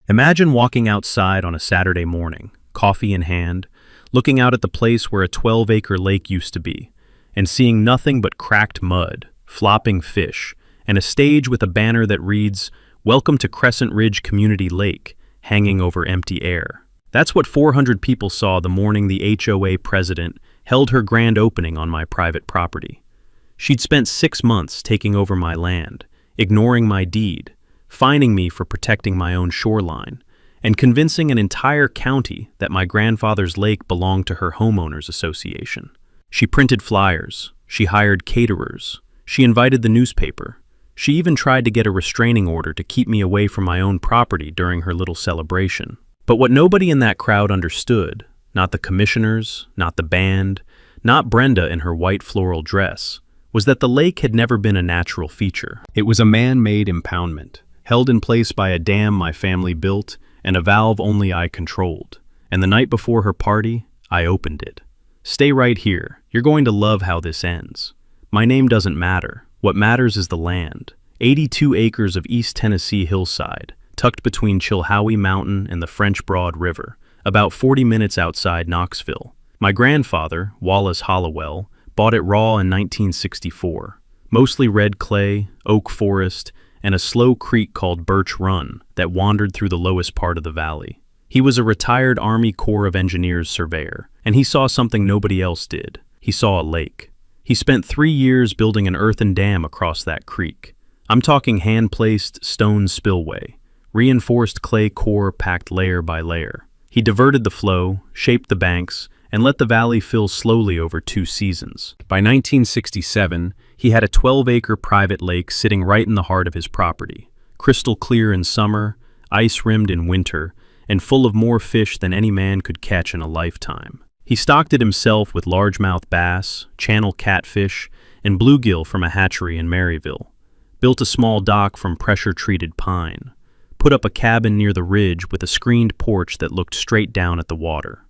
Imagine walking outside on a Saturday morning, coffee in hand, looking out at the place where a 12-acre lake used to be, and seeing nothing but cracked mud, flopping fish, and a stage with a banner that reads, "Welcome to Crescent Ridge Community Lake," hanging over empty air. That's what 400 people saw the morning the HOA president held her grand opening on my private property. She'd spent 6 months taking over my land, ignoring my deed, fining me for protecting my own shoreline, and convincing an entire county that my grandfather's lake belonged to her homeowners association. She printed flyers, she hired caterers, she invited the newspaper. She even tried to get a restraining order to keep me away from my own property during her little celebration. But what nobody in that crowd understood, not the commissioners, not the band, not Brenda in her white floral dress, was that the lake had never been a natural feature. It was a man-made impoundment, held in place by a dam my family built and a valve only I controlled. And the night before her party, I opened it. Stay right here. You're going to love how this ends. My name doesn't matter. What matters is the land. 82 acres of East Tennessee hillside, tucked between Chilhowie Mountain and the French Broad River, about 40 minutes outside Knoxville. My grandfather, Wallace Hollowell, bought it raw in 1964. Mostly red clay, oak forest, and a slow creek called Birch Run that wandered through the lowest part of the valley. He was a retired Army Corps of Engineers surveyor, and he saw something nobody else did. He saw a lake. He spent 3 years building an earthen dam across that creek. I'm talking hand-placed stone spillway, reinforced clay core packed layer by layer. He diverted the flow, shaped the banks, and let the valley fill slowly over 2 seasons. By 1967, he had a 12-acre private lake sitting right in the heart of his property, crystal clear in summer, ice-rimmed in winter, and full of more fish than any man could catch in a lifetime. He stocked it himself with largemouth bass, channel catfish, and bluegill from a hatchery in Maryville, built a small dock from pressure-treated pine, put up a cabin near the ridge with a screened porch that looked straight down at the water.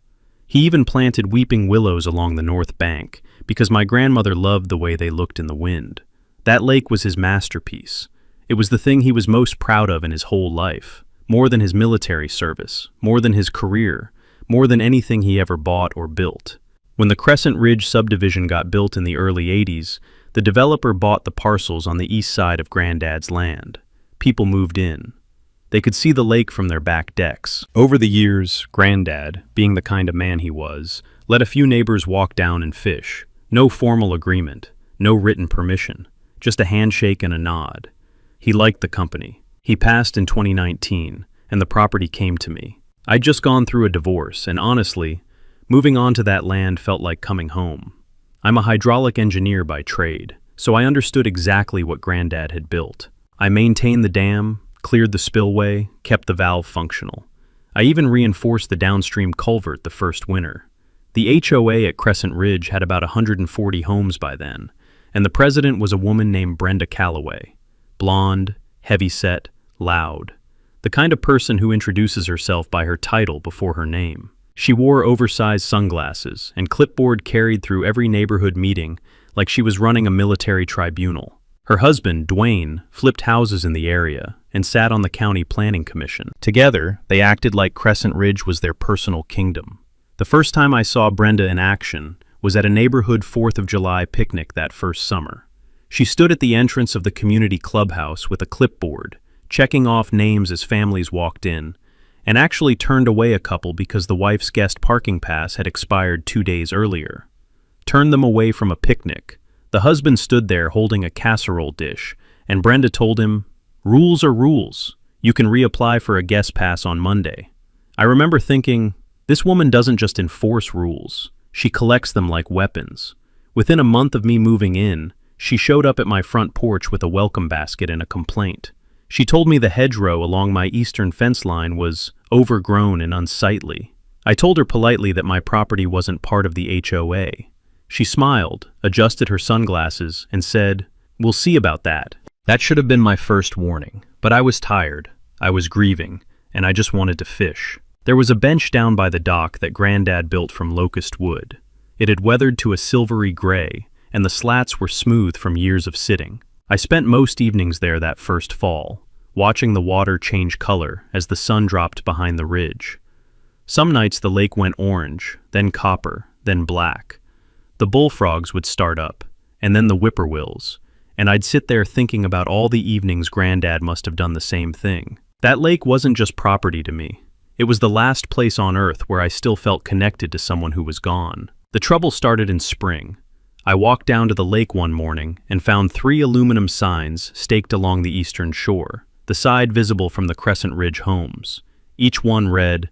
He even planted weeping willows along the north bank, because my grandmother loved the way they looked in the wind. That lake was his masterpiece. It was the thing he was most proud of in his whole life, more than his military service, more than his career, more than anything he ever bought or built. When the Crescent Ridge subdivision got built in the early 80s, the developer bought the parcels on the east side of Granddad's land. People moved in. They could see the lake from their back decks. Over the years, Granddad, being the kind of man he was, let a few neighbors walk down and fish. No formal agreement, no written permission, just a handshake and a nod. He liked the company. He passed in 2019, and the property came to me. I'd just gone through a divorce, and honestly, moving on to that land felt like coming home. I'm a hydraulic engineer by trade, so I understood exactly what Granddad had built. I maintained the dam, cleared the spillway, kept the valve functional. I even reinforced the downstream culvert the first winter. The HOA at Crescent Ridge had about 140 homes by then, and the president was a woman named Brenda Calloway. Blonde, heavy-set, loud. The kind of person who introduces herself by her title before her name. She wore oversized sunglasses and clipboard carried through every neighborhood meeting like she was running a military tribunal. Her husband, Dwayne, flipped houses in the area and sat on the county planning commission. Together, they acted like Crescent Ridge was their personal kingdom. The first time I saw Brenda in action was at a neighborhood 4th of July picnic that first summer. She stood at the entrance of the community clubhouse with a clipboard, checking off names as families walked in, and actually turned away a couple because the wife's guest parking pass had expired 2 days earlier. Turned them away from a picnic. The husband stood there holding a casserole dish, and Brenda told him, "Rules are rules. You can reapply for a guest pass on Monday." I remember thinking, this woman doesn't just enforce rules, she collects them like weapons. Within a month of me moving in, she showed up at my front porch with a welcome basket and a complaint. She told me the hedgerow along my eastern fence line was overgrown and unsightly. I told her politely that my property wasn't part of the HOA. She smiled, adjusted her sunglasses, and said, "We'll see about that." That should have been my first warning, but I was tired, I was grieving, and I just wanted to fish. There was a bench down by the dock that Granddad built from locust wood. It had weathered to a silvery gray, and the slats were smooth from years of sitting. I spent most evenings there that first fall, watching the water change color as the sun dropped behind the ridge. Some nights the lake went orange, then copper, then black. The bullfrogs would start up, and then the whippoorwills, and I'd sit there thinking about all the evenings Granddad must have done the same thing. That lake wasn't just property to me. It was the last place on earth where I still felt connected to someone who was gone. The trouble started in spring. I walked down to the lake one morning and found 3 aluminum signs staked along the eastern shore, the side visible from the Crescent Ridge homes. Each one read,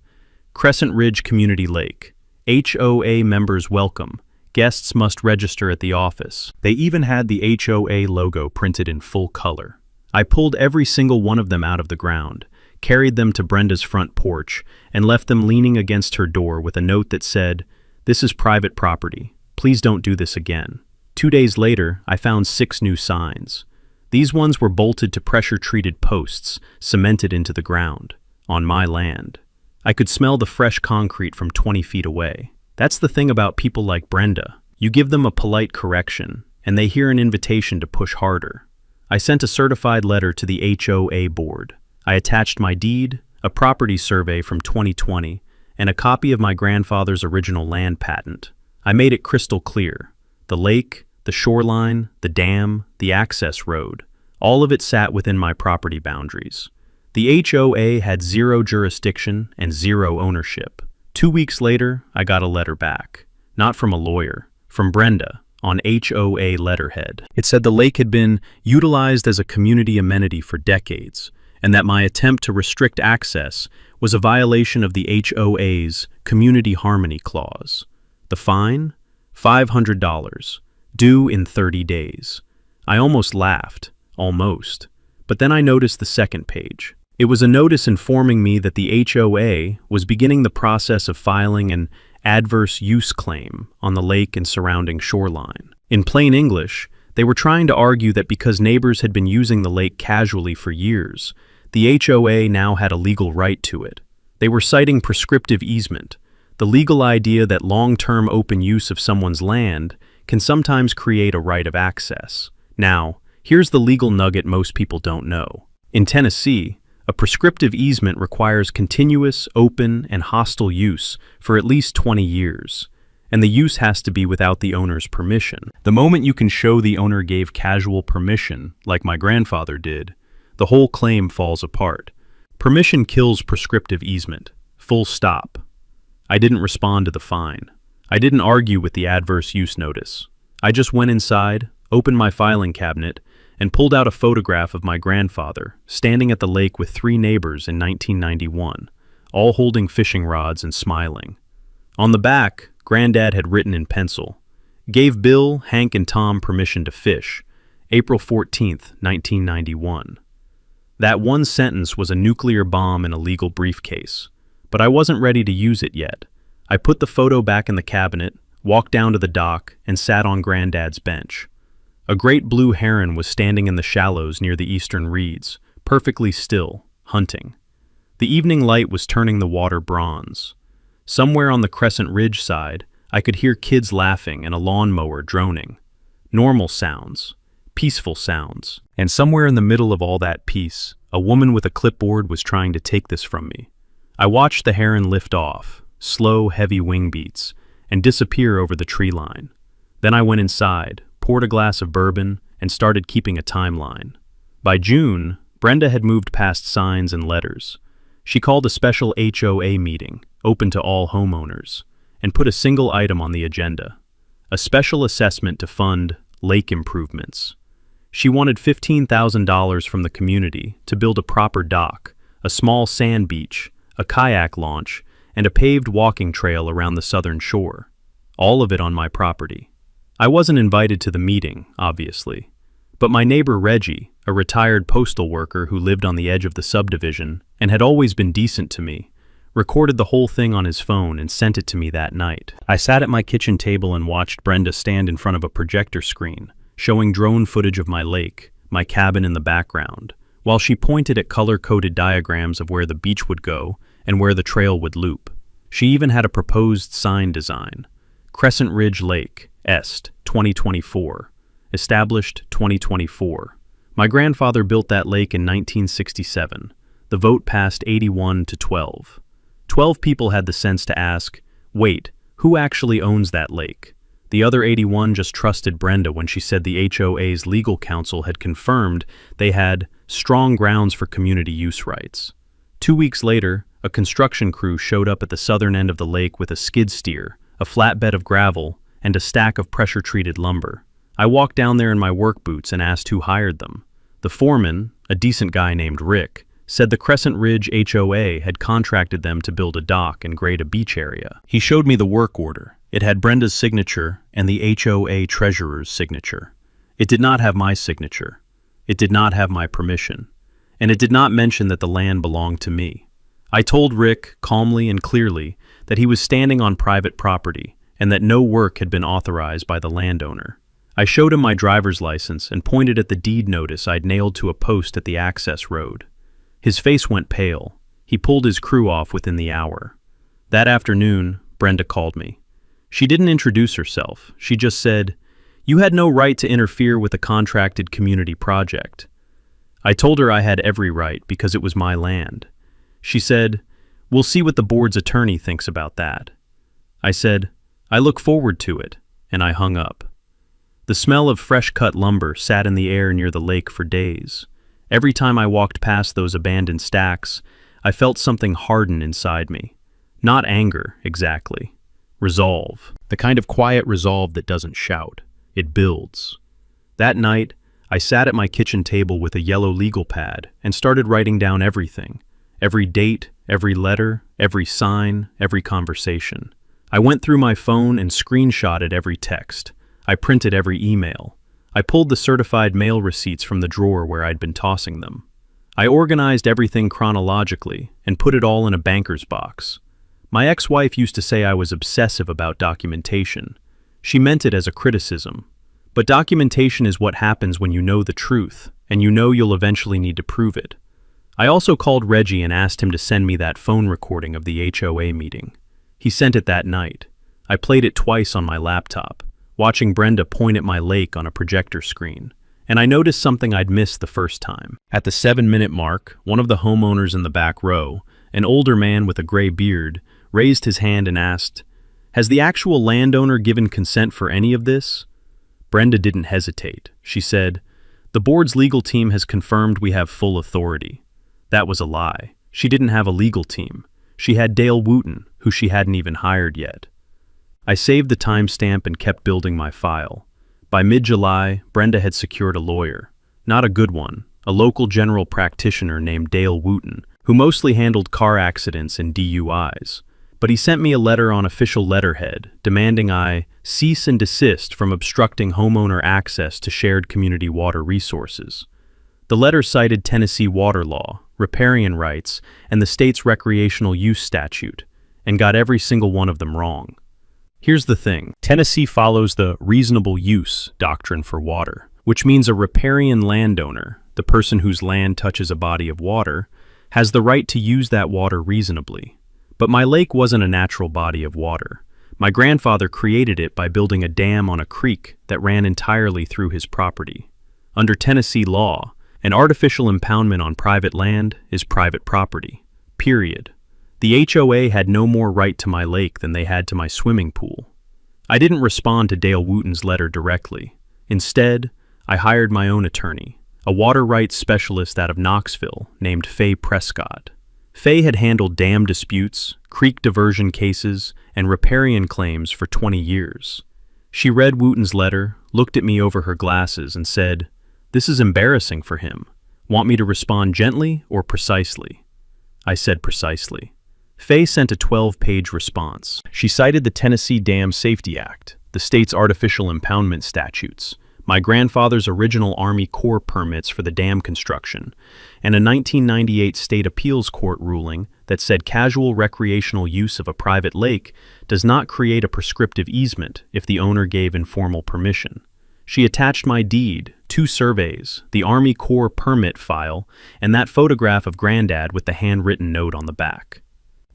"Crescent Ridge Community Lake. HOA members welcome. Guests must register at the office." They even had the HOA logo printed in full color. I pulled every single one of them out of the ground, carried them to Brenda's front porch, and left them leaning against her door with a note that said, "This is private property. Please don't do this again." 2 days later, I found 6 new signs. These ones were bolted to pressure-treated posts, cemented into the ground, on my land. I could smell the fresh concrete from 20 feet away. That's the thing about people like Brenda. You give them a polite correction, and they hear an invitation to push harder. I sent a certified letter to the HOA board. I attached my deed, a property survey from 2020, and a copy of my grandfather's original land patent. I made it crystal clear. The lake, the shoreline, the dam, the access road, all of it sat within my property boundaries. The HOA had 0 jurisdiction and 0 ownership. 2 weeks later, I got a letter back. Not from a lawyer, from Brenda, on HOA letterhead. It said the lake had been utilized as a community amenity for decades, and that my attempt to restrict access was a violation of the HOA's Community Harmony Clause. The fine? $500, due in 30 days. I almost laughed, almost. But then I noticed the second page. It was a notice informing me that the HOA was beginning the process of filing an adverse use claim on the lake and surrounding shoreline. In plain English, they were trying to argue that because neighbors had been using the lake casually for years, the HOA now had a legal right to it. They were citing prescriptive easement, the legal idea that long-term open use of someone's land can sometimes create a right of access. Now, here's the legal nugget most people don't know. In Tennessee, a prescriptive easement requires continuous, open, and hostile use for at least 20 years, and the use has to be without the owner's permission. The moment you can show the owner gave casual permission, like my grandfather did, the whole claim falls apart. Permission kills prescriptive easement. Full stop. I didn't respond to the fine. I didn't argue with the adverse use notice. I just went inside, opened my filing cabinet, and pulled out a photograph of my grandfather standing at the lake with 3 neighbors in 1991, all holding fishing rods and smiling. On the back, Granddad had written in pencil, "Gave Bill, Hank, and Tom permission to fish, April 14th, 1991. That one sentence was a nuclear bomb in a legal briefcase, but I wasn't ready to use it yet. I put the photo back in the cabinet, walked down to the dock, and sat on Granddad's bench. A great blue heron was standing in the shallows near the eastern reeds, perfectly still, hunting. The evening light was turning the water bronze. Somewhere on the Crescent Ridge side, I could hear kids laughing and a lawnmower droning. Normal sounds, peaceful sounds. And somewhere in the middle of all that peace, a woman with a clipboard was trying to take this from me. I watched the heron lift off, slow, heavy wing beats, and disappear over the tree line. Then I went inside, poured a glass of bourbon, and started keeping a timeline. By June, Brenda had moved past signs and letters. She called a special HOA meeting, open to all homeowners, and put a single item on the agenda: a special assessment to fund lake improvements. She wanted $15,000 from the community to build a proper dock, a small sand beach, a kayak launch, and a paved walking trail around the southern shore. All of it on my property. I wasn't invited to the meeting, obviously, but my neighbor Reggie, a retired postal worker who lived on the edge of the subdivision and had always been decent to me, recorded the whole thing on his phone and sent it to me that night. I sat at my kitchen table and watched Brenda stand in front of a projector screen, showing drone footage of my lake, my cabin in the background, while she pointed at color-coded diagrams of where the beach would go and where the trail would loop. She even had a proposed sign design: Crescent Ridge Lake, Est, 2024. Established 2024. My grandfather built that lake in 1967. The vote passed 81 to 12. 12 people had the sense to ask, wait, who actually owns that lake? The other 81 just trusted Brenda when she said the HOA's legal counsel had confirmed they had strong grounds for community use rights. 2 weeks later, a construction crew showed up at the southern end of the lake with a skid steer, a flatbed of gravel, and a stack of pressure-treated lumber. I walked down there in my work boots and asked who hired them. The foreman, a decent guy named Rick, said the Crescent Ridge HOA had contracted them to build a dock and grade a beach area. He showed me the work order. It had Brenda's signature and the HOA treasurer's signature. It did not have my signature. It did not have my permission. And it did not mention that the land belonged to me. I told Rick, calmly and clearly, that he was standing on private property and that no work had been authorized by the landowner. I showed him my driver's license and pointed at the deed notice I'd nailed to a post at the access road. His face went pale. He pulled his crew off within the hour. That afternoon, Brenda called me. She didn't introduce herself. She just said, "You had no right to interfere with a contracted community project." I told her I had every right because it was my land. She said, "We'll see what the board's attorney thinks about that." I said, "I look forward to it," and I hung up. The smell of fresh-cut lumber sat in the air near the lake for days. Every time I walked past those abandoned stacks, I felt something harden inside me. Not anger, exactly. Resolve. The kind of quiet resolve that doesn't shout. It builds. That night, I sat at my kitchen table with a yellow legal pad and started writing down everything. Every date, every letter, every sign, every conversation. I went through my phone and screenshotted every text. I printed every email. I pulled the certified mail receipts from the drawer where I'd been tossing them. I organized everything chronologically and put it all in a banker's box. My ex-wife used to say I was obsessive about documentation. She meant it as a criticism. But documentation is what happens when you know the truth, and you know you'll eventually need to prove it. I also called Reggie and asked him to send me that phone recording of the HOA meeting. He sent it that night. I played it twice on my laptop, watching Brenda point at my lake on a projector screen, and I noticed something I'd missed the first time. At the 7-minute mark, one of the homeowners in the back row, an older man with a gray beard, raised his hand and asked, "Has the actual landowner given consent for any of this?" Brenda didn't hesitate. She said, "The board's legal team has confirmed we have full authority." That was a lie. She didn't have a legal team. She had Dale Wooten, who she hadn't even hired yet. I saved the timestamp and kept building my file. By mid-July, Brenda had secured a lawyer. Not a good one, a local general practitioner named Dale Wooten, who mostly handled car accidents and DUIs. But he sent me a letter on official letterhead demanding I cease and desist from obstructing homeowner access to shared community water resources. The letter cited Tennessee water law, riparian rights, and the state's recreational use statute, and got every single one of them wrong. Here's the thing. Tennessee follows the reasonable use doctrine for water, which means a riparian landowner, the person whose land touches a body of water, has the right to use that water reasonably. But my lake wasn't a natural body of water. My grandfather created it by building a dam on a creek that ran entirely through his property. Under Tennessee law, an artificial impoundment on private land is private property. Period. The HOA had no more right to my lake than they had to my swimming pool. I didn't respond to Dale Wooten's letter directly. Instead, I hired my own attorney, a water rights specialist out of Knoxville named Faye Prescott. Faye had handled dam disputes, creek diversion cases, and riparian claims for 20 years. She read Wooten's letter, looked at me over her glasses, and said, "This is embarrassing for him. Want me to respond gently or precisely?" I said precisely. Faye sent a 12-page response. She cited the Tennessee Dam Safety Act, the state's artificial impoundment statutes, my grandfather's original Army Corps permits for the dam construction, and a 1998 state appeals court ruling that said casual recreational use of a private lake does not create a prescriptive easement if the owner gave informal permission. She attached my deed, 2 surveys, the Army Corps permit file, and that photograph of Granddad with the handwritten note on the back.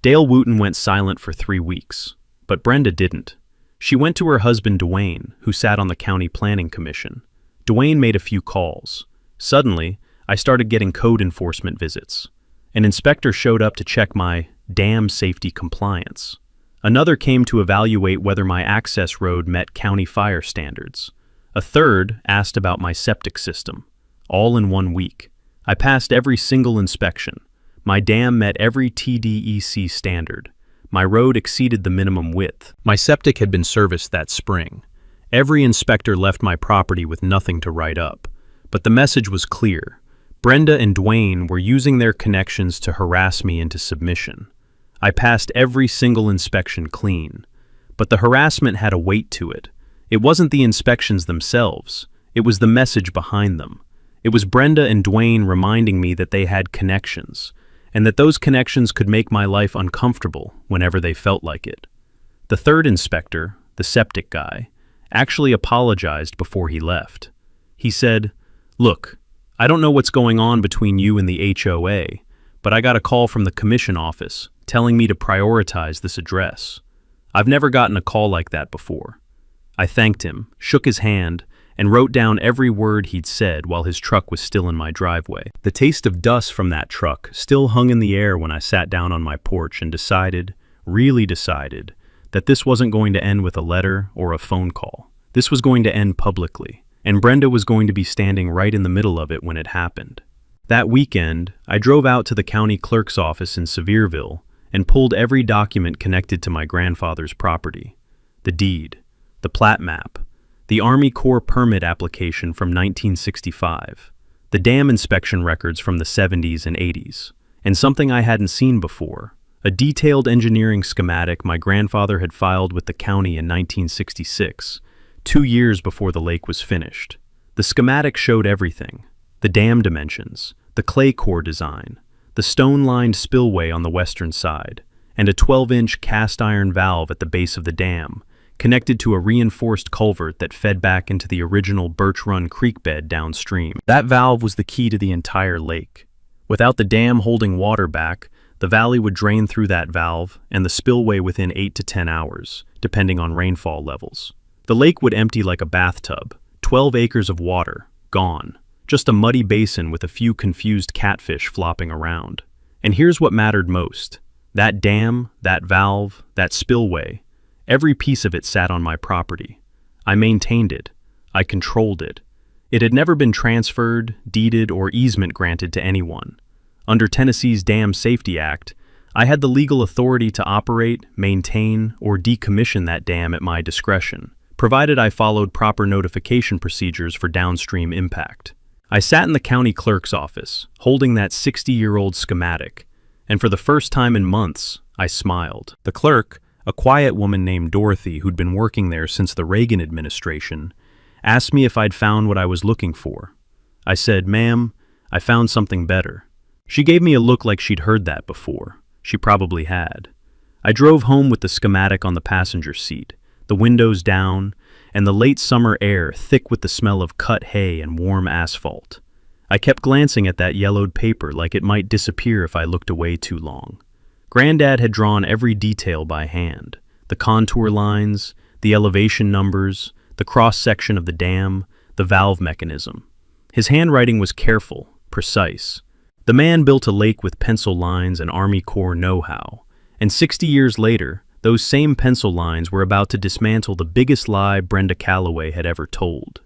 Dale Wooten went silent for 3 weeks, but Brenda didn't. She went to her husband Dwayne, who sat on the county planning commission. Dwayne made a few calls. Suddenly, I started getting code enforcement visits. An inspector showed up to check my dam safety compliance. Another came to evaluate whether my access road met county fire standards. A third asked about my septic system. All in 1 week. I passed every single inspection. My dam met every TDEC standard. My road exceeded the minimum width. My septic had been serviced that spring. Every inspector left my property with nothing to write up. But the message was clear. Brenda and Dwayne were using their connections to harass me into submission. I passed every single inspection clean. But the harassment had a weight to it. It wasn't the inspections themselves. It was the message behind them. It was Brenda and Dwayne reminding me that they had connections, and that those connections could make my life uncomfortable whenever they felt like it. The third inspector, the septic guy, actually apologized before he left. He said, "Look, I don't know what's going on between you and the HOA, but I got a call from the commission office telling me to prioritize this address. I've never gotten a call like that before." I thanked him, shook his hand, and wrote down every word he'd said while his truck was still in my driveway. The taste of dust from that truck still hung in the air when I sat down on my porch and really decided, that this wasn't going to end with a letter or a phone call. This was going to end publicly, and Brenda was going to be standing right in the middle of it when it happened. That weekend, I drove out to the county clerk's office in Sevierville and pulled every document connected to my grandfather's property. The deed, the plat map, the Army Corps permit application from 1965, the dam inspection records from the 70s and 80s, and something I hadn't seen before, a detailed engineering schematic my grandfather had filed with the county in 1966, 2 years before the lake was finished. The schematic showed everything: the dam dimensions, the clay core design, the stone-lined spillway on the western side, and a 12-inch cast iron valve at the base of the dam, connected to a reinforced culvert that fed back into the original Birch Run Creek bed downstream. That valve was the key to the entire lake. Without the dam holding water back, the valley would drain through that valve and the spillway within 8 to 10 hours, depending on rainfall levels. The lake would empty like a bathtub, 12 acres of water, gone. Just a muddy basin with a few confused catfish flopping around. And here's what mattered most. That dam, that valve, that spillway, every piece of it sat on my property. I maintained it. I controlled it. It had never been transferred, deeded, or easement granted to anyone. Under Tennessee's Dam Safety Act, I had the legal authority to operate, maintain, or decommission that dam at my discretion, provided I followed proper notification procedures for downstream impact. I sat in the county clerk's office, holding that 60-year-old schematic, and for the first time in months, I smiled. The clerk, a quiet woman named Dorothy who'd been working there since the Reagan administration, asked me if I'd found what I was looking for. I said, "Ma'am, I found something better." She gave me a look like she'd heard that before. She probably had. I drove home with the schematic on the passenger seat, the windows down, and the late summer air thick with the smell of cut hay and warm asphalt. I kept glancing at that yellowed paper like it might disappear if I looked away too long. Granddad had drawn every detail by hand: the contour lines, the elevation numbers, the cross-section of the dam, the valve mechanism. His handwriting was careful, precise. The man built a lake with pencil lines and Army Corps know-how, and 60 years later, those same pencil lines were about to dismantle the biggest lie Brenda Calloway had ever told.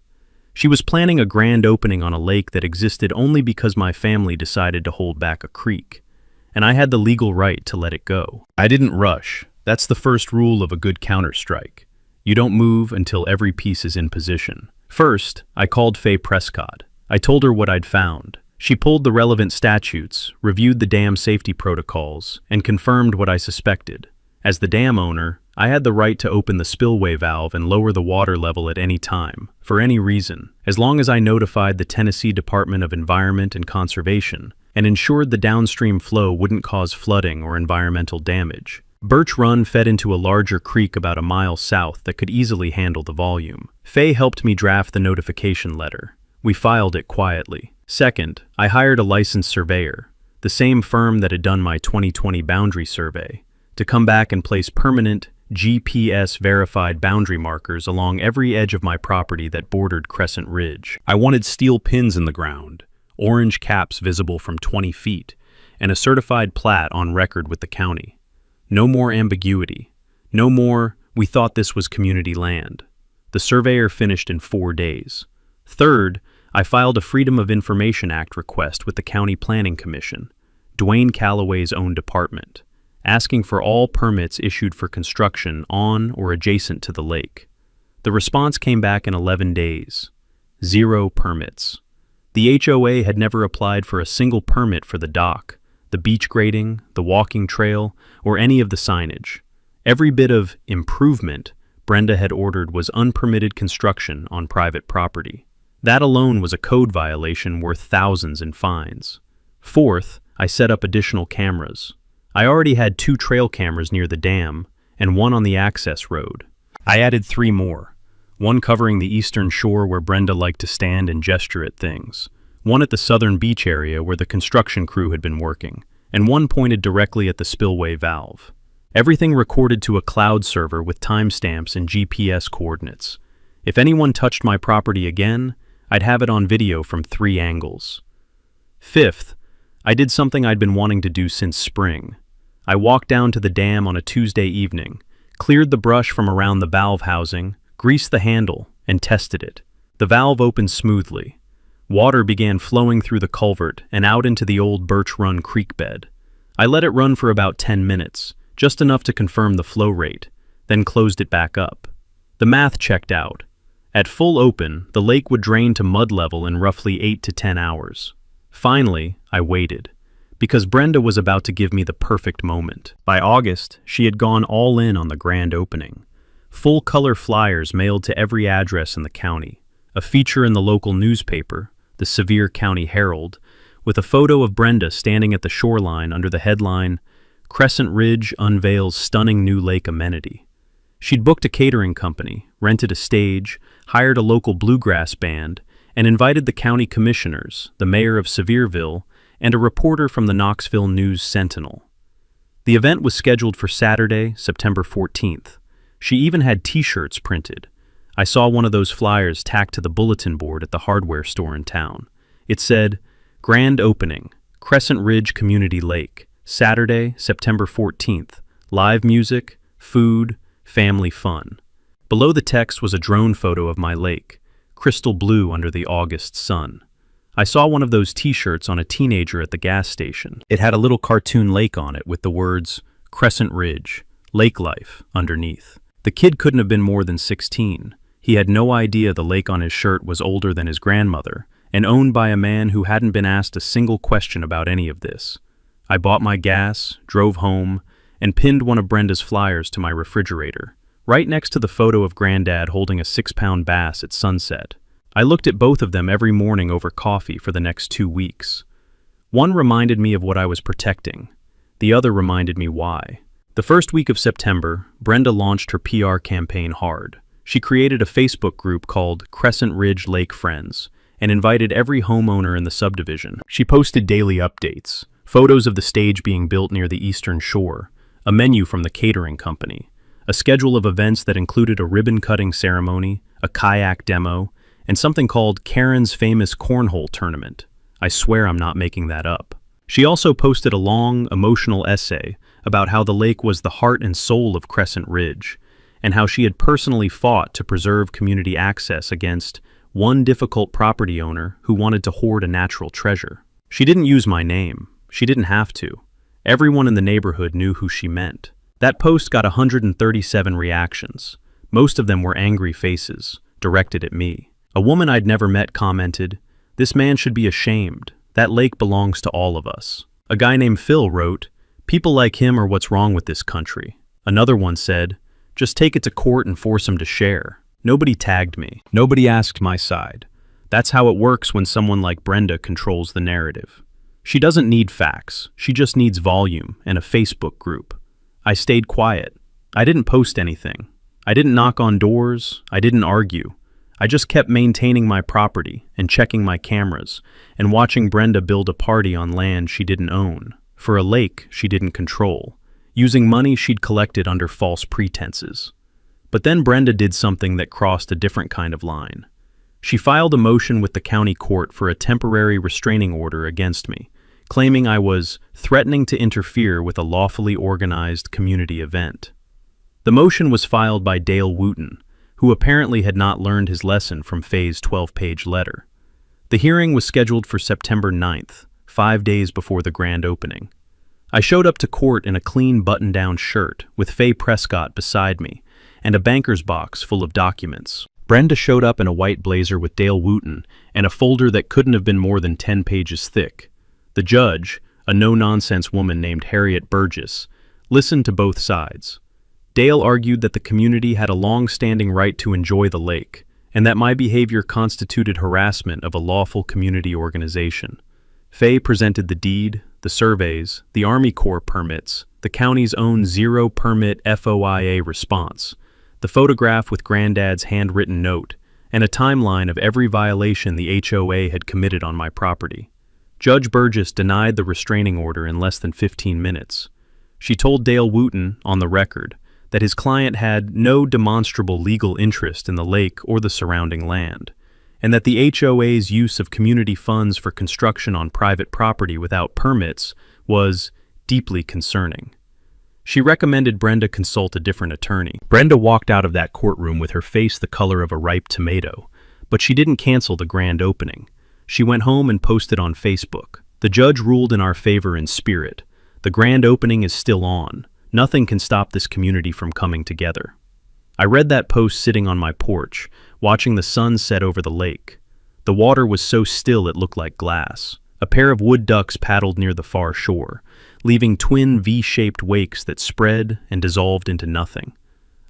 She was planning a grand opening on a lake that existed only because my family decided to hold back a creek, and I had the legal right to let it go. I didn't rush. That's the first rule of a good counterstrike. You don't move until every piece is in position. First, I called Faye Prescott. I told her what I'd found. She pulled the relevant statutes, reviewed the dam safety protocols, and confirmed what I suspected. As the dam owner, I had the right to open the spillway valve and lower the water level at any time, for any reason, as long as I notified the Tennessee Department of Environment and Conservation and ensured the downstream flow wouldn't cause flooding or environmental damage. Birch Run fed into a larger creek about a mile south that could easily handle the volume. Faye helped me draft the notification letter. We filed it quietly. Second, I hired a licensed surveyor, the same firm that had done my 2020 boundary survey, to come back and place permanent, GPS-verified boundary markers along every edge of my property that bordered Crescent Ridge. I wanted steel pins in the ground, orange caps visible from 20 feet, and a certified plat on record with the county. No more ambiguity. No more, we thought this was community land. The surveyor finished in 4 days. Third, I filed a Freedom of Information Act request with the County Planning Commission, Dwayne Calloway's own department, asking for all permits issued for construction on or adjacent to the lake. The response came back in 11 days. 0 permits. The HOA had never applied for a single permit for the dock, the beach grading, the walking trail, or any of the signage. Every bit of improvement Brenda had ordered was unpermitted construction on private property. That alone was a code violation worth thousands in fines. Fourth, I set up additional cameras. I already had 2 trail cameras near the dam and 1 on the access road. I added 3 more. 1 covering the eastern shore where Brenda liked to stand and gesture at things, 1 at the southern beach area where the construction crew had been working, and 1 pointed directly at the spillway valve. Everything recorded to a cloud server with timestamps and GPS coordinates. If anyone touched my property again, I'd have it on video from 3 angles. Fifth, I did something I'd been wanting to do since spring. I walked down to the dam on a Tuesday evening, cleared the brush from around the valve housing, greased the handle, and tested it. The valve opened smoothly. Water began flowing through the culvert and out into the old Birch Run creek bed. I let it run for about 10 minutes, just enough to confirm the flow rate, then closed it back up. The math checked out. At full open, the lake would drain to mud level in roughly 8 to 10 hours. Finally, I waited, because Brenda was about to give me the perfect moment. By August, she had gone all in on the grand opening. Full-color flyers mailed to every address in the county, a feature in the local newspaper, the Sevier County Herald, with a photo of Brenda standing at the shoreline under the headline, "Crescent Ridge Unveils Stunning New Lake Amenity." She'd booked a catering company, rented a stage, hired a local bluegrass band, and invited the county commissioners, the mayor of Sevierville, and a reporter from the Knoxville News-Sentinel. The event was scheduled for Saturday, September 14th. She even had t-shirts printed. I saw one of those flyers tacked to the bulletin board at the hardware store in town. It said, "Grand Opening, Crescent Ridge Community Lake, Saturday, September 14th, live music, food, family fun." Below the text was a drone photo of my lake, crystal blue under the August sun. I saw one of those t-shirts on a teenager at the gas station. It had a little cartoon lake on it with the words, "Crescent Ridge, Lake Life," underneath. The kid couldn't have been more than 16. He had no idea the lake on his shirt was older than his grandmother and owned by a man who hadn't been asked a single question about any of this. I bought my gas, drove home, and pinned one of Brenda's flyers to my refrigerator, right next to the photo of Granddad holding a 6-pound bass at sunset. I looked at both of them every morning over coffee for the next 2 weeks. One reminded me of what I was protecting. The other reminded me why. The first week of September, Brenda launched her PR campaign hard. She created a Facebook group called Crescent Ridge Lake Friends and invited every homeowner in the subdivision. She posted daily updates, photos of the stage being built near the eastern shore, a menu from the catering company, a schedule of events that included a ribbon-cutting ceremony, a kayak demo, and something called Karen's Famous Cornhole Tournament. I swear I'm not making that up. She also posted a long, emotional essay about how the lake was the heart and soul of Crescent Ridge, and how she had personally fought to preserve community access against one difficult property owner who wanted to hoard a natural treasure. She didn't use my name. She didn't have to. Everyone in the neighborhood knew who she meant. That post got 137 reactions. Most of them were angry faces, directed at me. A woman I'd never met commented, "This man should be ashamed. That lake belongs to all of us." A guy named Phil wrote, "People like him are what's wrong with this country." Another one said, "Just take it to court and force him to share." Nobody tagged me. Nobody asked my side. That's how it works when someone like Brenda controls the narrative. She doesn't need facts. She just needs volume and a Facebook group. I stayed quiet. I didn't post anything. I didn't knock on doors. I didn't argue. I just kept maintaining my property and checking my cameras and watching Brenda build a party on land she didn't own, for a lake she didn't control, using money she'd collected under false pretenses. But then Brenda did something that crossed a different kind of line. She filed a motion with the county court for a temporary restraining order against me, claiming I was threatening to interfere with a lawfully organized community event. The motion was filed by Dale Wooten, who apparently had not learned his lesson from Faye's 12-page letter. The hearing was scheduled for September 9th, 5 days before the grand opening. I showed up to court in a clean button-down shirt with Faye Prescott beside me and a banker's box full of documents. Brenda showed up in a white blazer with Dale Wooten and a folder that couldn't have been more than 10 pages thick. The judge, a no-nonsense woman named Harriet Burgess, listened to both sides. Dale argued that the community had a long-standing right to enjoy the lake, and that my behavior constituted harassment of a lawful community organization. Faye presented the deed, the surveys, the Army Corps permits, the county's own zero-permit FOIA response, the photograph with Granddad's handwritten note, and a timeline of every violation the HOA had committed on my property. Judge Burgess denied the restraining order in less than 15 minutes. She told Dale Wooten, on the record, that his client had no demonstrable legal interest in the lake or the surrounding land, and that the HOA's use of community funds for construction on private property without permits was deeply concerning. She recommended Brenda consult a different attorney. Brenda walked out of that courtroom with her face the color of a ripe tomato, but she didn't cancel the grand opening. She went home and posted on Facebook. The judge ruled in our favor in spirit. The grand opening is still on. Nothing can stop this community from coming together. I read that post sitting on my porch, watching the sun set over the lake. The water was so still it looked like glass. A pair of wood ducks paddled near the far shore, leaving twin V-shaped wakes that spread and dissolved into nothing.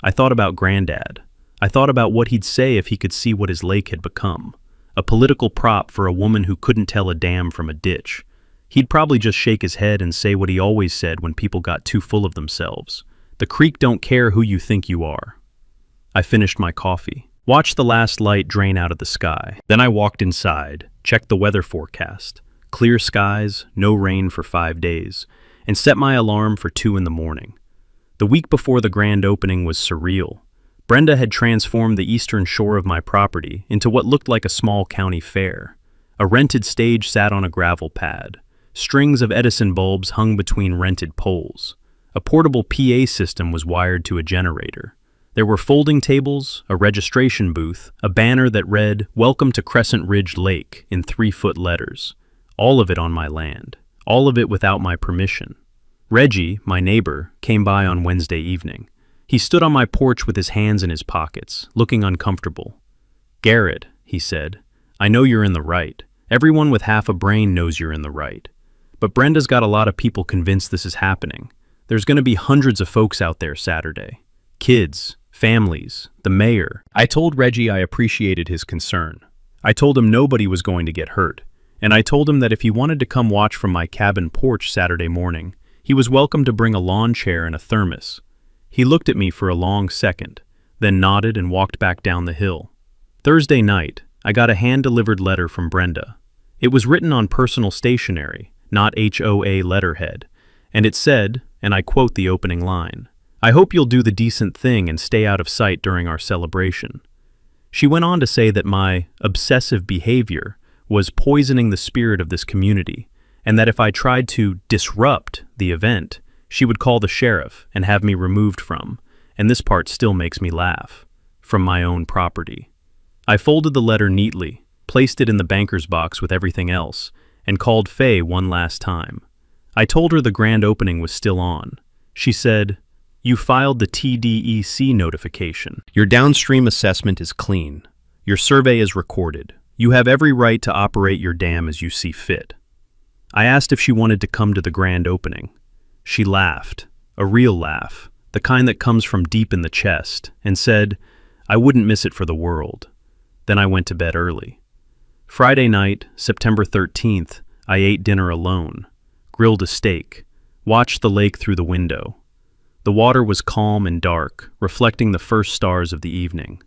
I thought about Granddad. I thought about what he'd say if he could see what his lake had become. A political prop for a woman who couldn't tell a dam from a ditch. He'd probably just shake his head and say what he always said when people got too full of themselves. The creek don't care who you think you are. I finished my coffee, watched the last light drain out of the sky. Then I walked inside, checked the weather forecast. Clear skies, no rain for 5 days, and set my alarm for 2 in the morning. The week before the grand opening was surreal. Brenda had transformed the eastern shore of my property into what looked like a small county fair. A rented stage sat on a gravel pad. Strings of Edison bulbs hung between rented poles. A portable PA system was wired to a generator. There were folding tables, a registration booth, a banner that read, "Welcome to Crescent Ridge Lake," in 3-foot letters. All of it on my land. All of it without my permission. Reggie, my neighbor, came by on Wednesday evening. He stood on my porch with his hands in his pockets, looking uncomfortable. "Garrett," he said, "I know you're in the right. Everyone with half a brain knows you're in the right. But Brenda's got a lot of people convinced this is happening. There's going to be hundreds of folks out there Saturday. Kids, families, the mayor." I told Reggie I appreciated his concern. I told him nobody was going to get hurt. And I told him that if he wanted to come watch from my cabin porch Saturday morning, he was welcome to bring a lawn chair and a thermos. He looked at me for a long second, then nodded and walked back down the hill. Thursday night, I got a hand-delivered letter from Brenda. It was written on personal stationery, not HOA letterhead, and it said, and I quote the opening line, "I hope you'll do the decent thing and stay out of sight during our celebration." She went on to say that my obsessive behavior was poisoning the spirit of this community, and that if I tried to disrupt the event, she would call the sheriff and have me removed from, and this part still makes me laugh, from my own property. I folded the letter neatly, placed it in the banker's box with everything else, and called Faye one last time. I told her the grand opening was still on. She said, "You filed the TDEC notification. Your downstream assessment is clean. Your survey is recorded. You have every right to operate your dam as you see fit." I asked if she wanted to come to the grand opening. She laughed, a real laugh, the kind that comes from deep in the chest, and said, "I wouldn't miss it for the world." Then I went to bed early. Friday night, September 13th, I ate dinner alone, grilled a steak, watched the lake through the window. The water was calm and dark, reflecting the first stars of the evening.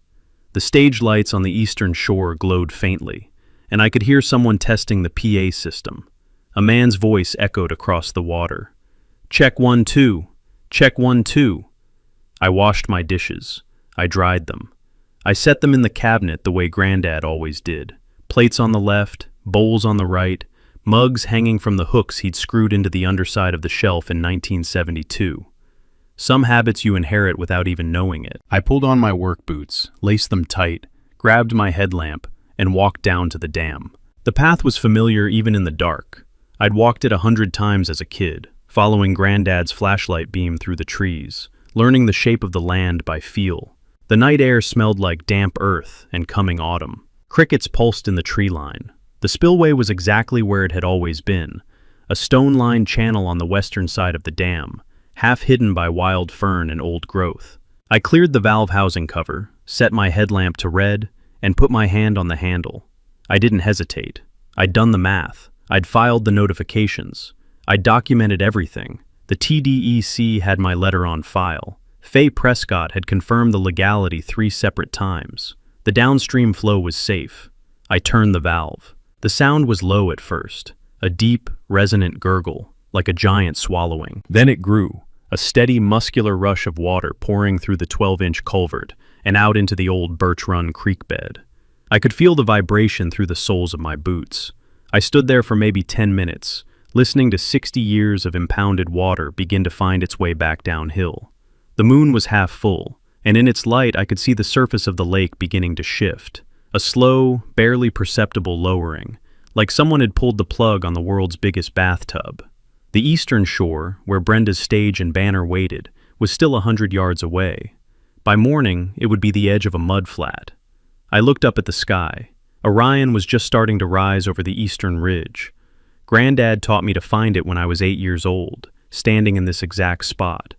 The stage lights on the eastern shore glowed faintly, and I could hear someone testing the PA system. A man's voice echoed across the water. "Check 1, 2. Check 1, 2. I washed my dishes. I dried them. I set them in the cabinet the way Granddad always did. Plates on the left, bowls on the right, mugs hanging from the hooks he'd screwed into the underside of the shelf in 1972. Some habits you inherit without even knowing it. I pulled on my work boots, laced them tight, grabbed my headlamp, and walked down to the dam. The path was familiar even in the dark. I'd walked it 100 times as a kid, following Granddad's flashlight beam through the trees, learning the shape of the land by feel. The night air smelled like damp earth and coming autumn. Crickets pulsed in the tree line. The spillway was exactly where it had always been, a stone-lined channel on the western side of the dam, half hidden by wild fern and old growth. I cleared the valve housing cover, set my headlamp to red, and put my hand on the handle. I didn't hesitate. I'd done the math. I'd filed the notifications. I'd documented everything. The TDEC had my letter on file. Faye Prescott had confirmed the legality 3 separate times. The downstream flow was safe. I turned the valve. The sound was low at first, a deep, resonant gurgle, like a giant swallowing. Then it grew, a steady, muscular rush of water pouring through the 12-inch culvert and out into the old Birch Run creek bed. I could feel the vibration through the soles of my boots. I stood there for maybe 10 minutes, listening to 60 years of impounded water begin to find its way back downhill. The moon was half full, and in its light I could see the surface of the lake beginning to shift, a slow, barely perceptible lowering, like someone had pulled the plug on the world's biggest bathtub. The eastern shore, where Brenda's stage and banner waited, was still 100 yards away. By morning, it would be the edge of a mud flat. I looked up at the sky. Orion was just starting to rise over the eastern ridge. Granddad taught me to find it when I was 8 years old, standing in this exact spot.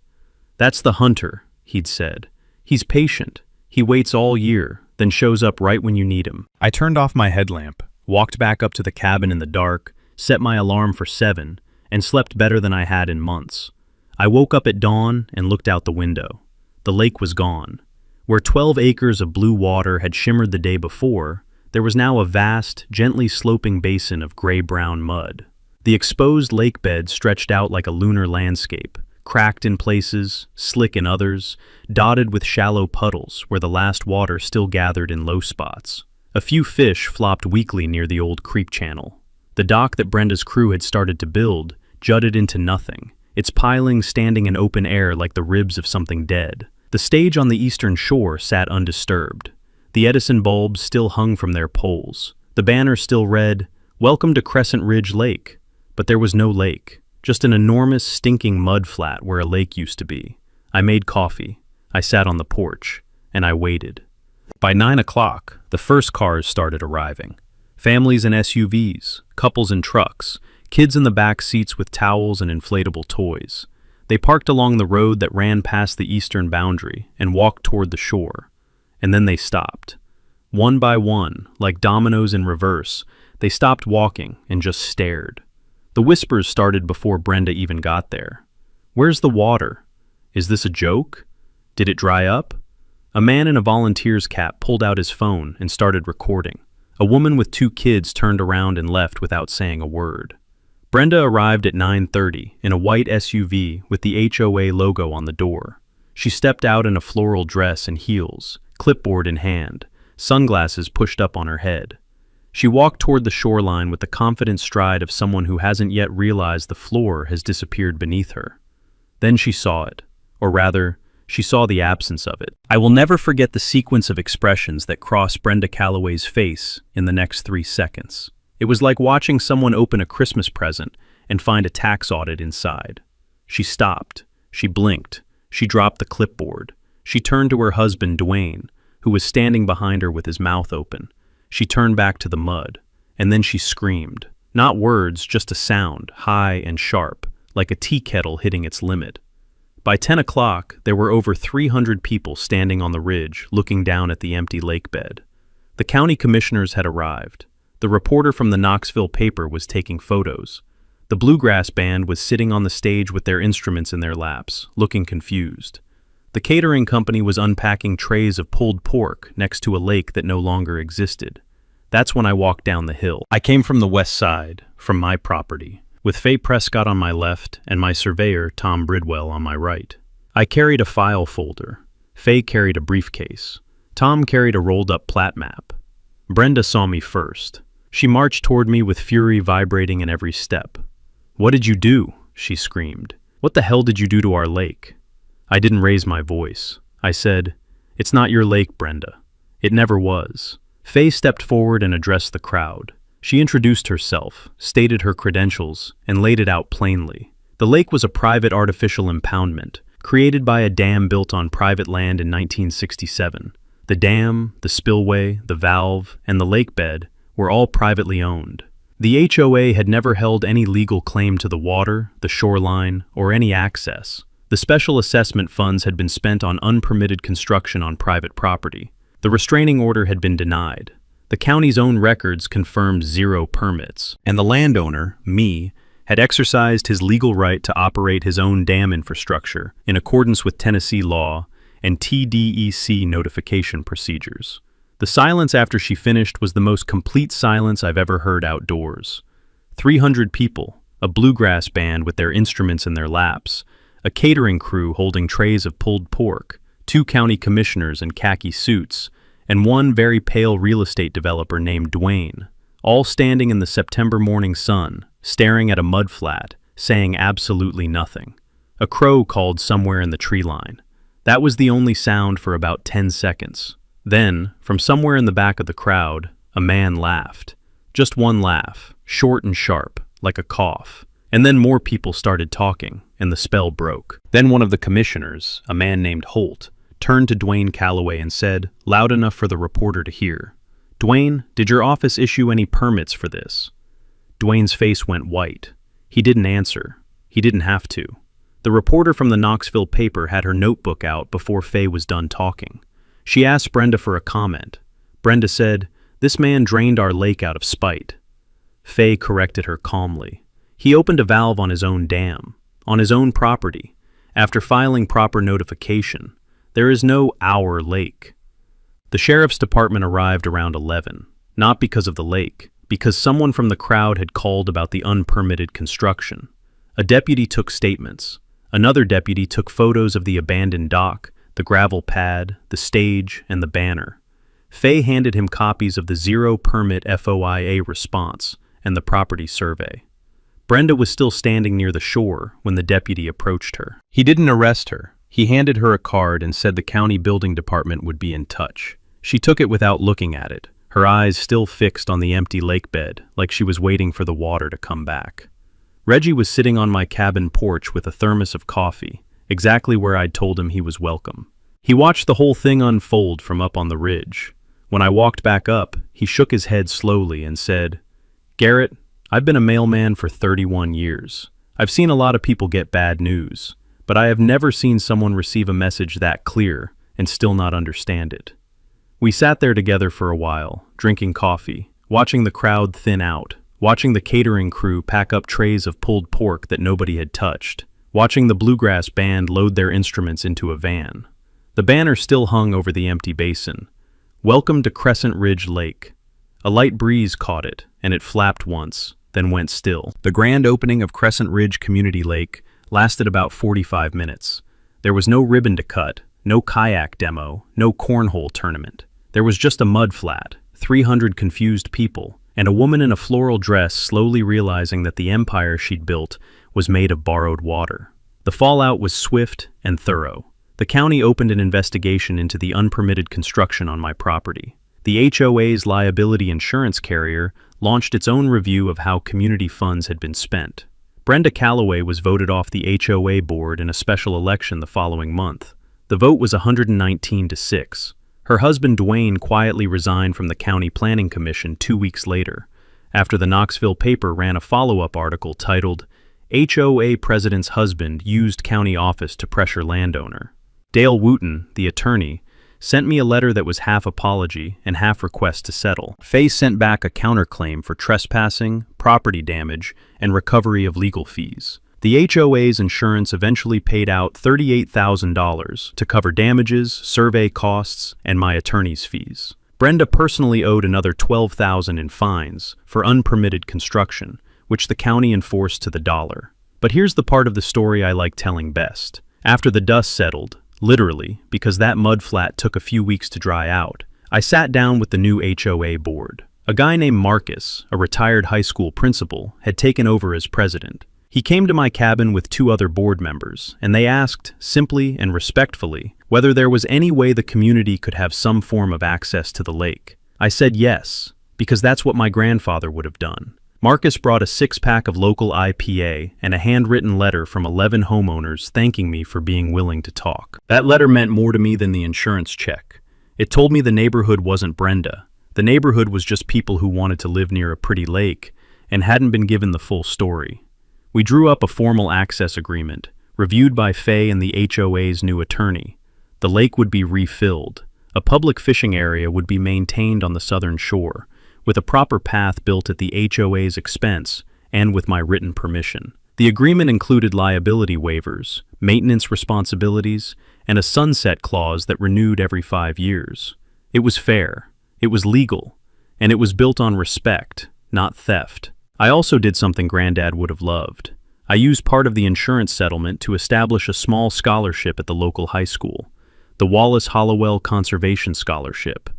"That's the hunter," he'd said. "He's patient. He waits all year, then shows up right when you need him." I turned off my headlamp, walked back up to the cabin in the dark, set my alarm for 7, and slept better than I had in months. I woke up at dawn and looked out the window. The lake was gone. Where 12 acres of blue water had shimmered the day before, there was now a vast, gently sloping basin of gray-brown mud. The exposed lake bed stretched out like a lunar landscape, cracked in places, slick in others, dotted with shallow puddles where the last water still gathered in low spots. A few fish flopped weakly near the old creek channel. The dock that Brenda's crew had started to build jutted into nothing, its pilings standing in open air like the ribs of something dead. The stage on the eastern shore sat undisturbed. The Edison bulbs still hung from their poles. The banner still read, "Welcome to Crescent Ridge Lake." But there was no lake, just an enormous, stinking mud flat where a lake used to be. I made coffee. I sat on the porch, and I waited. By 9 o'clock, the first cars started arriving. Families in SUVs, couples in trucks, kids in the back seats with towels and inflatable toys. They parked along the road that ran past the eastern boundary and walked toward the shore. And then they stopped. One by one, like dominoes in reverse, they stopped walking and just stared. The whispers started before Brenda even got there. "Where's the water? Is this a joke? Did it dry up?" A man in a volunteer's cap pulled out his phone and started recording. A woman with 2 kids turned around and left without saying a word. Brenda arrived at 9:30 in a white SUV with the HOA logo on the door. She stepped out in a floral dress and heels, clipboard in hand, sunglasses pushed up on her head. She walked toward the shoreline with the confident stride of someone who hasn't yet realized the floor has disappeared beneath her. Then she saw it, or rather, she saw the absence of it. I will never forget the sequence of expressions that crossed Brenda Calloway's face in the next 3 seconds. It was like watching someone open a Christmas present and find a tax audit inside. She stopped. She blinked. She dropped the clipboard. She turned to her husband, Dwayne, who was standing behind her with his mouth open. She turned back to the mud, and then she screamed. Not words, just a sound, high and sharp, like a tea kettle hitting its limit. By 10 o'clock, there were over 300 people standing on the ridge, looking down at the empty lake bed. The county commissioners had arrived. The reporter from the Knoxville paper was taking photos. The bluegrass band was sitting on the stage with their instruments in their laps, looking confused. The catering company was unpacking trays of pulled pork next to a lake that no longer existed. That's when I walked down the hill. I came from the west side, from my property, with Faye Prescott on my left and my surveyor, Tom Bridwell, on my right. I carried a file folder. Faye carried a briefcase. Tom carried a rolled-up plat map. Brenda saw me first. She marched toward me with fury vibrating in every step. "What did you do?" she screamed. "What the hell did you do to our lake?" I didn't raise my voice. I said, "It's not your lake, Brenda. It never was." Faye stepped forward and addressed the crowd. She introduced herself, stated her credentials, and laid it out plainly. The lake was a private artificial impoundment, created by a dam built on private land in 1967. The dam, the spillway, the valve, and the lake bed were all privately owned. The HOA had never held any legal claim to the water, the shoreline, or any access. The special assessment funds had been spent on unpermitted construction on private property. The restraining order had been denied. The county's own records confirmed 0 permits, and the landowner, me, had exercised his legal right to operate his own dam infrastructure in accordance with Tennessee law and TDEC notification procedures. The silence after she finished was the most complete silence I've ever heard outdoors. 300 people, a bluegrass band with their instruments in their laps, a catering crew holding trays of pulled pork, 2 county commissioners in khaki suits, and 1 very pale real estate developer named Dwayne, all standing in the September morning sun, staring at a mudflat, saying absolutely nothing. A crow called somewhere in the tree line. That was the only sound for about 10 seconds. Then, from somewhere in the back of the crowd, a man laughed. Just one laugh, short and sharp, like a cough. And then more people started talking, and the spell broke. Then one of the commissioners, a man named Holt, turned to Dwayne Calloway and said, loud enough for the reporter to hear, "Dwayne, did your office issue any permits for this?" Dwayne's face went white. He didn't answer. He didn't have to. The reporter from the Knoxville paper had her notebook out before Faye was done talking. She asked Brenda for a comment. Brenda said, "This man drained our lake out of spite." Faye corrected her calmly. "He opened a valve on his own dam, on his own property, after filing proper notification. There is no our lake." The sheriff's department arrived around 11, not because of the lake, because someone from the crowd had called about the unpermitted construction. A deputy took statements. Another deputy took photos of the abandoned dock, the gravel pad, the stage, and the banner. Faye handed him copies of the 0 permit FOIA response and the property survey. Brenda was still standing near the shore when the deputy approached her. He didn't arrest her. He handed her a card and said the county building department would be in touch. She took it without looking at it, her eyes still fixed on the empty lake bed, like she was waiting for the water to come back. Reggie was sitting on my cabin porch with a thermos of coffee, exactly where I'd told him he was welcome. He watched the whole thing unfold from up on the ridge. When I walked back up, he shook his head slowly and said, "Garrett, I've been a mailman for 31 years. I've seen a lot of people get bad news, but I have never seen someone receive a message that clear and still not understand it." We sat there together for a while, drinking coffee, watching the crowd thin out, watching the catering crew pack up trays of pulled pork that nobody had touched, watching the bluegrass band load their instruments into a van. The banner still hung over the empty basin. "Welcome to Crescent Ridge Lake." A light breeze caught it, and it flapped once, then went still. The grand opening of Crescent Ridge Community Lake lasted about 45 minutes. There was no ribbon to cut, no kayak demo, no cornhole tournament. There was just a mud flat, 300 confused people, and a woman in a floral dress slowly realizing that the empire she'd built was made of borrowed water. The fallout was swift and thorough. The county opened an investigation into the unpermitted construction on my property. The HOA's liability insurance carrier launched its own review of how community funds had been spent. Brenda Calloway was voted off the HOA board in a special election the following month. The vote was 119 to 6. Her husband Dwayne quietly resigned from the County Planning Commission 2 weeks later, after the Knoxville paper ran a follow-up article titled, "HOA President's Husband Used County Office to Pressure Landowner." Dale Wooten, the attorney, sent me a letter that was half apology and half request to settle. Faye sent back a counterclaim for trespassing, property damage, and recovery of legal fees. The HOA's insurance eventually paid out $38,000 to cover damages, survey costs, and my attorney's fees. Brenda personally owed another $12,000 in fines for unpermitted construction, which the county enforced to the dollar. But here's the part of the story I like telling best. After the dust settled, literally, because that mud flat took a few weeks to dry out. I sat down with the new HOA board. A guy named Marcus, a retired high school principal, had taken over as president. He came to my cabin with 2 other board members, and they asked, simply and respectfully, whether there was any way the community could have some form of access to the lake. I said yes, because that's what my grandfather would have done. Marcus brought a 6-pack of local IPA and a handwritten letter from 11 homeowners thanking me for being willing to talk. That letter meant more to me than the insurance check. It told me the neighborhood wasn't Brenda. The neighborhood was just people who wanted to live near a pretty lake and hadn't been given the full story. We drew up a formal access agreement, reviewed by Faye and the HOA's new attorney. The lake would be refilled. A public fishing area would be maintained on the southern shore, with a proper path built at the HOA's expense and with my written permission. The agreement included liability waivers, maintenance responsibilities, and a sunset clause that renewed every 5 years. It was fair, it was legal, and it was built on respect, not theft. I also did something Granddad would have loved. I used part of the insurance settlement to establish a small scholarship at the local high school, the Wallace Hollowell Conservation Scholarship,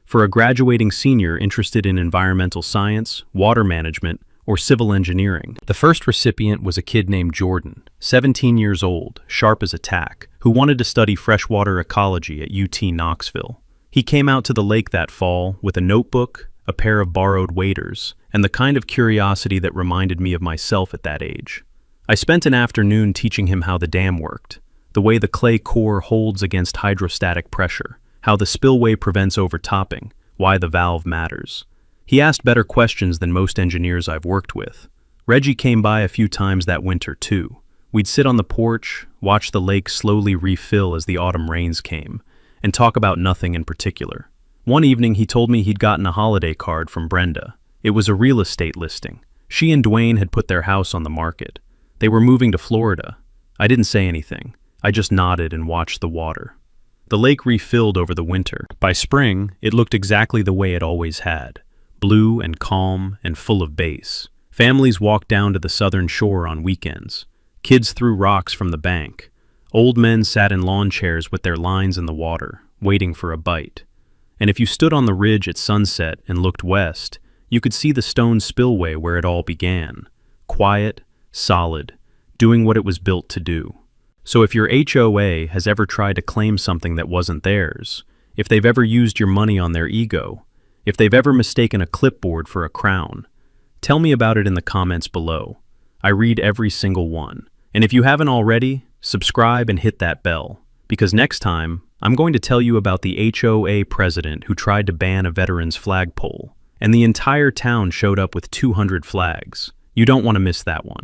for a graduating senior interested in environmental science, water management, or civil engineering. The first recipient was a kid named Jordan, 17 years old, sharp as a tack, who wanted to study freshwater ecology at UT Knoxville. He came out to the lake that fall with a notebook, a pair of borrowed waders, and the kind of curiosity that reminded me of myself at that age. I spent an afternoon teaching him how the dam worked, the way the clay core holds against hydrostatic pressure, how the spillway prevents overtopping, why the valve matters. He asked better questions than most engineers I've worked with. Reggie came by a few times that winter too. We'd sit on the porch, watch the lake slowly refill as the autumn rains came, and talk about nothing in particular. One evening he told me he'd gotten a holiday card from Brenda. It was a real estate listing. She and Dwayne had put their house on the market. They were moving to Florida. I didn't say anything. I just nodded and watched the water. The lake refilled over the winter. By spring, it looked exactly the way it always had, blue and calm and full of bass. Families walked down to the southern shore on weekends. Kids threw rocks from the bank. Old men sat in lawn chairs with their lines in the water, waiting for a bite. And if you stood on the ridge at sunset and looked west, you could see the stone spillway where it all began, quiet, solid, doing what it was built to do. So if your HOA has ever tried to claim something that wasn't theirs, if they've ever used your money on their ego, if they've ever mistaken a clipboard for a crown, tell me about it in the comments below. I read every single one. And if you haven't already, subscribe and hit that bell, because next time, I'm going to tell you about the HOA president who tried to ban a veteran's flagpole, and the entire town showed up with 200 flags. You don't want to miss that one.